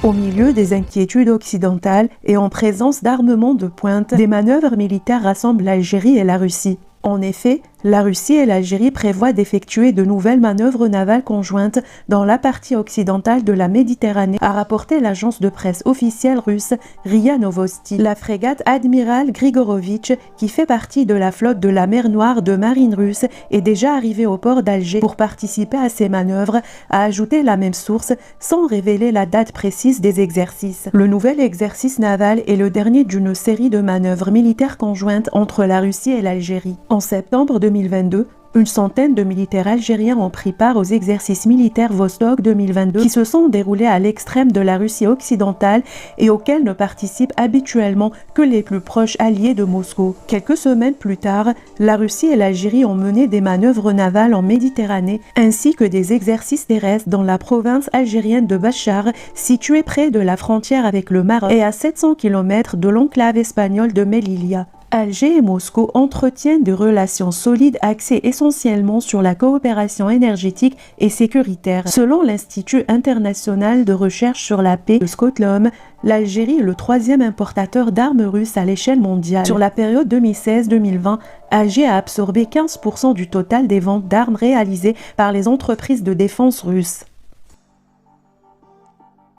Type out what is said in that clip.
Au milieu des inquiétudes occidentales et en présence d'armements de pointe, des manœuvres militaires rassemblent l'Algérie et la Russie. En effet, la Russie et l'Algérie prévoient d'effectuer de nouvelles manœuvres navales conjointes dans la partie occidentale de la Méditerranée, a rapporté l'agence de presse officielle russe RIA Novosti. La frégate Admiral Grigorovitch, qui fait partie de la flotte de la mer Noire de marine russe, est déjà arrivée au port d'Alger pour participer à ces manœuvres, a ajouté la même source, sans révéler la date précise des exercices. Le nouvel exercice naval est le dernier d'une série de manœuvres militaires conjointes entre la Russie et l'Algérie. En septembre 2022, une centaine de militaires algériens ont pris part aux exercices militaires Vostok 2022 qui se sont déroulés à l'extrême de la Russie occidentale et auxquels ne participent habituellement que les plus proches alliés de Moscou. Quelques semaines plus tard, la Russie et l'Algérie ont mené des manœuvres navales en Méditerranée ainsi que des exercices terrestres dans la province algérienne de Bachar, située près de la frontière avec le Maroc et à 700 km de l'enclave espagnole de Melilla. Alger et Moscou entretiennent des relations solides axées essentiellement sur la coopération énergétique et sécuritaire. Selon l'Institut international de recherche sur la paix de Stockholm, l'Algérie est le troisième importateur d'armes russes à l'échelle mondiale. Sur la période 2016-2020, Alger a absorbé 15% du total des ventes d'armes réalisées par les entreprises de défense russes.